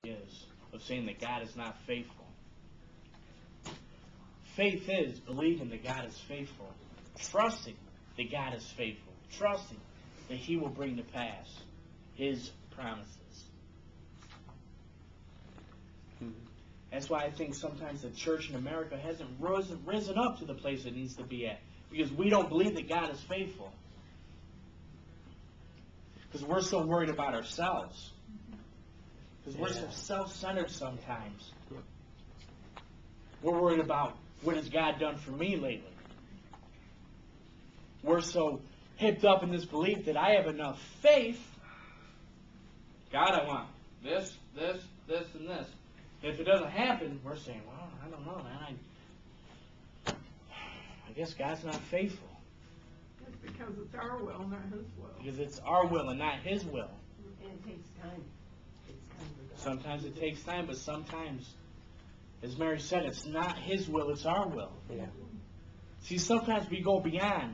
is of saying that God is not faithful. Faith is believing that God is faithful, trusting that God is faithful, trusting that He will bring to pass His promises. That's why I think sometimes the church in America hasn't risen up to the place it needs to be at, because we don't believe that God is faithful. Because we're so worried about ourselves. Because we're so self-centered sometimes. We're worried about, what has God done for me lately? We're so hipped up in this belief that I have enough faith. God, I want this, and this. If it doesn't happen, we're saying, well, I don't know, man. I guess God's not faithful. It's because it's our will, not His will. Because it's our will and not His will. And it takes time. Sometimes it takes time, but sometimes, as Mary said, it's not His will, it's our will. Yeah. See, sometimes we go beyond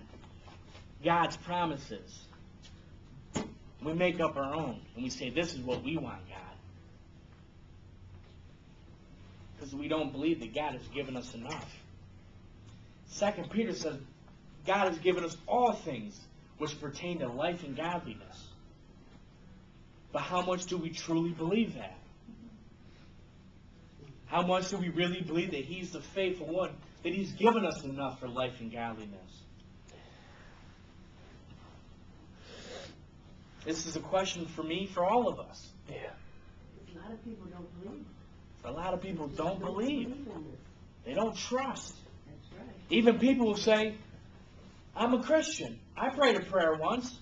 God's promises. We make up our own, and we say, this is what we want, God. Because we don't believe that God has given us enough. 2 Peter says, God has given us all things which pertain to life and godliness. But how much do we truly believe that? How much do we really believe that He's the faithful one, that He's given us enough for life and godliness? This is a question for me, for all of us. Yeah. A lot of people don't believe. A lot of people don't believe. In this. They don't trust. That's right. Even people who say, I'm a Christian. I prayed a prayer once.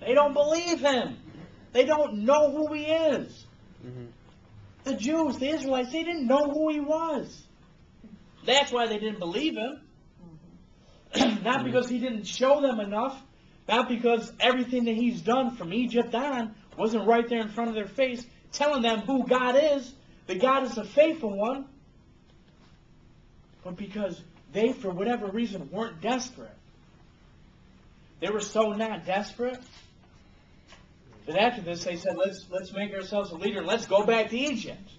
They don't believe Him. They don't know who He is. Mm-hmm. The Jews, the Israelites, they didn't know who He was. That's why they didn't believe Him. Not because He didn't show them enough. Not because everything that He's done from Egypt on wasn't right there in front of their face, telling them who God is, that God is the faithful one. But because they, for whatever reason, weren't desperate. They were so not desperate that after this they said, let's make ourselves a leader and let's go back to Egypt.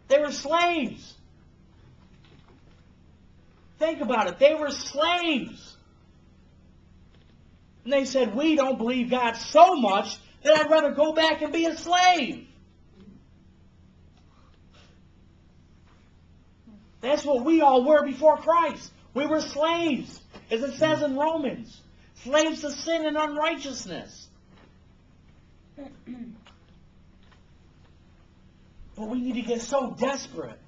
They were slaves. Think about it. They were slaves. And they said, we don't believe God so much that I'd rather go back and be a slave. That's what we all were before Christ. We were slaves, as it says in Romans. Slaves to sin and unrighteousness. But we need to get so desperate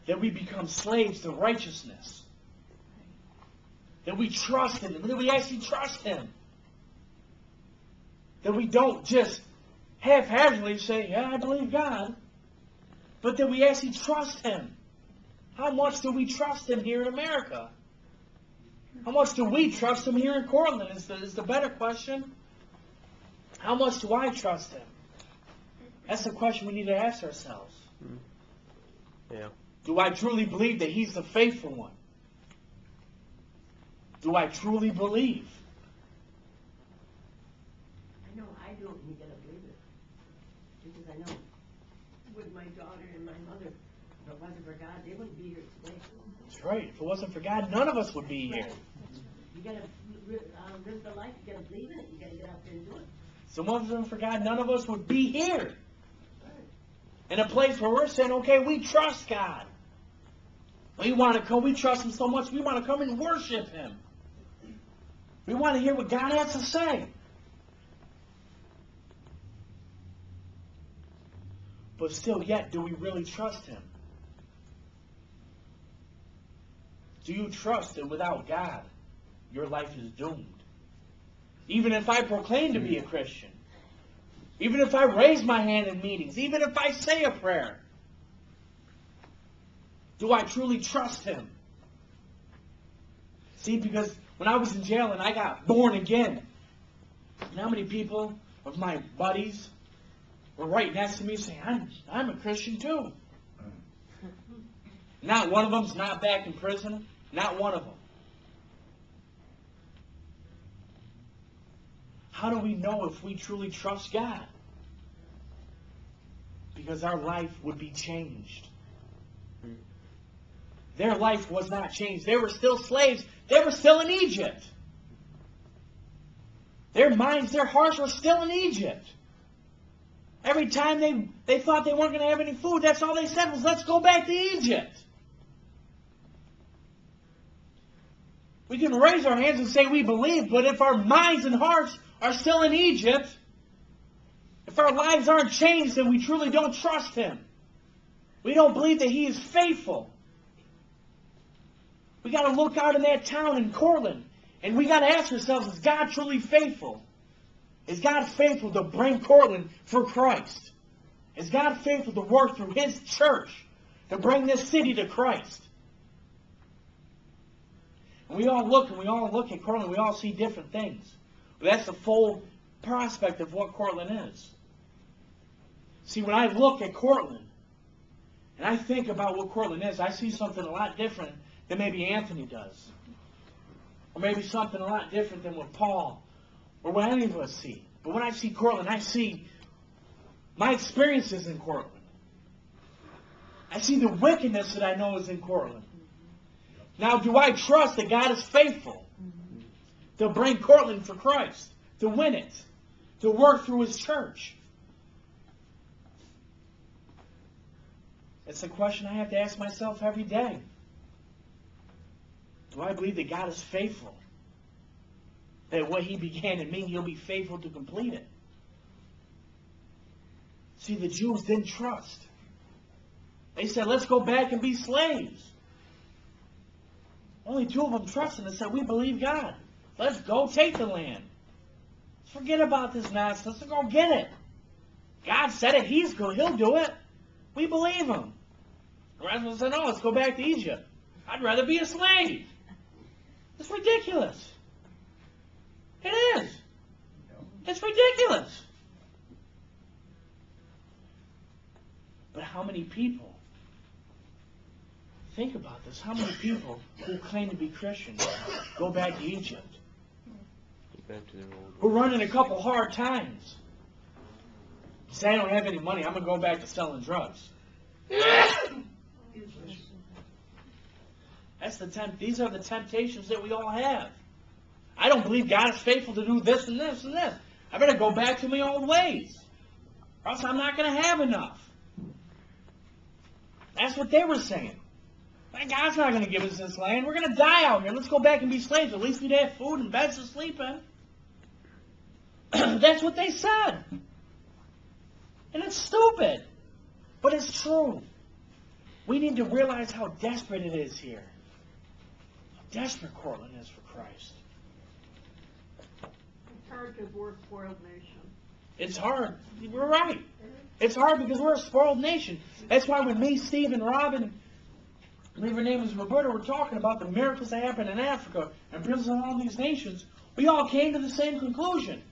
that we become slaves to righteousness. That we trust Him. That we actually trust Him. That we don't just haphazardly say, yeah, I believe God. But that we actually trust Him. How much do we trust Him here in America? How much do we trust Him here in Cortland is the better question. How much do I trust Him? That's the question we need to ask ourselves. Yeah. Do I truly believe that He's the faithful one? Do I truly believe? I know I don't, and you gotta believe it. Because I know with my daughter and my mother, if it wasn't for God, they wouldn't be here today. That's right. If it wasn't for God, none of us would be here. You gotta live the life, you gotta believe in it, you gotta get out there and do it. So if it wasn't for God, none of us would be here. In a place where we're saying, okay, we trust God. We want to come, we trust Him so much, we want to come and worship Him. We want to hear what God has to say. But still, yet, do we really trust Him? Do you trust that without God, your life is doomed? Even if I proclaim to be a Christian, even if I raise my hand in meetings, even if I say a prayer, do I truly trust Him? See, because when I was in jail and I got born again, you know how many people of my buddies were right next to me saying, I'm a Christian too. Not one of them's not back in prison. Not one of them. How do we know if we truly trust God? Because our life would be changed. Their life was not changed. They were still slaves. They were still in Egypt. Their minds, their hearts were still in Egypt. Every time they thought they weren't going to have any food, that's all they said was, let's go back to Egypt. We can raise our hands and say we believe, but if our minds and hearts are still in Egypt, if our lives aren't changed, then we truly don't trust Him. We don't believe that He is faithful. We got to look out in that town in Cortland, and we got to ask ourselves, is God truly faithful? Is God faithful to bring Cortland for Christ? Is God faithful to work through His church to bring this city to Christ? And we all look at Cortland, we all see different things. But that's the full prospect of what Cortland is. See, when I look at Cortland, and I think about what Cortland is, I see something a lot different than maybe Anthony does. Or maybe something a lot different than what Paul or what any of us see. But when I see Cortland, I see my experiences in Cortland. I see the wickedness that I know is in Cortland. Now, do I trust that God is faithful to bring Cortland for Christ, to win it, to work through His church? It's a question I have to ask myself every day. Do I believe that God is faithful? That what He began in me, He'll be faithful to complete it. See, the Jews didn't trust. They said, let's go back and be slaves. Only 2 of them trusted and said, we believe God. Let's go take the land. Let's forget about this nonsense. Let's go get it. God said it. He's good. He'll do it. We believe Him. The rest of them said, no, let's go back to Egypt. I'd rather be a slave. It's ridiculous. It is. It's ridiculous. But how many people, think about this, how many people who claim to be Christians go back to Egypt? Who run in a couple hard times. Say, I don't have any money, I'm going to go back to selling drugs. These are the temptations that we all have. I don't believe God is faithful to do this and this and this. I better go back to my old ways, or else I'm not going to have enough. That's what they were saying. God's not going to give us this land. We're going to die out here. Let's go back and be slaves. At least we'd have food and beds to sleep in. That's what they said. And it's stupid. But it's true. We need to realize how desperate it is here. How desperate Cortland is for Christ. It's hard because we're a spoiled nation. It's hard. We're right. It's hard because we're a spoiled nation. That's why when me, Steve, and Robin, I believe her name is Roberta, were talking about the miracles that happen in Africa and Brazil and all these nations, we all came to the same conclusion.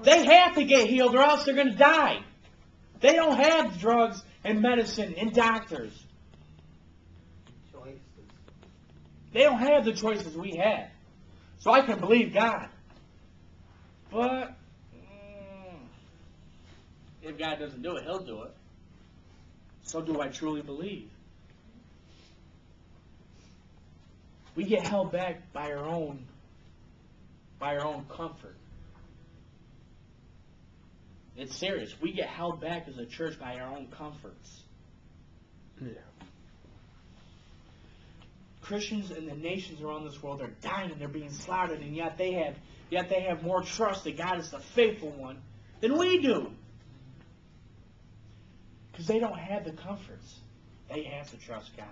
They have to get healed or else they're going to die. They don't have drugs and medicine and doctors. They don't have the choices we have. So I can believe God. But if God doesn't do it, He'll do it. So do I truly believe? We get held back by our own comfort. It's serious. We get held back as a church by our own comforts. Yeah. Christians in the nations around this world are dying and they're being slaughtered, and yet they have more trust that God is the faithful one than we do. Because they don't have the comforts. They have to trust God.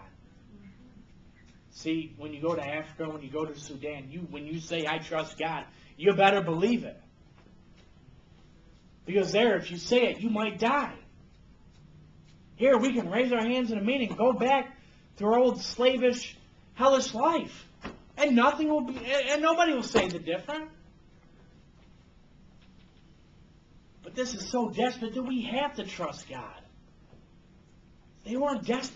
See, when you go to Africa, when you go to Sudan, when you say, I trust God, you better believe it. Because there, if you say it, you might die. Here, we can raise our hands in a meeting, go back to our old slavish, hellish life. And nobody will say the different. But this is so desperate that we have to trust God. They weren't desperate.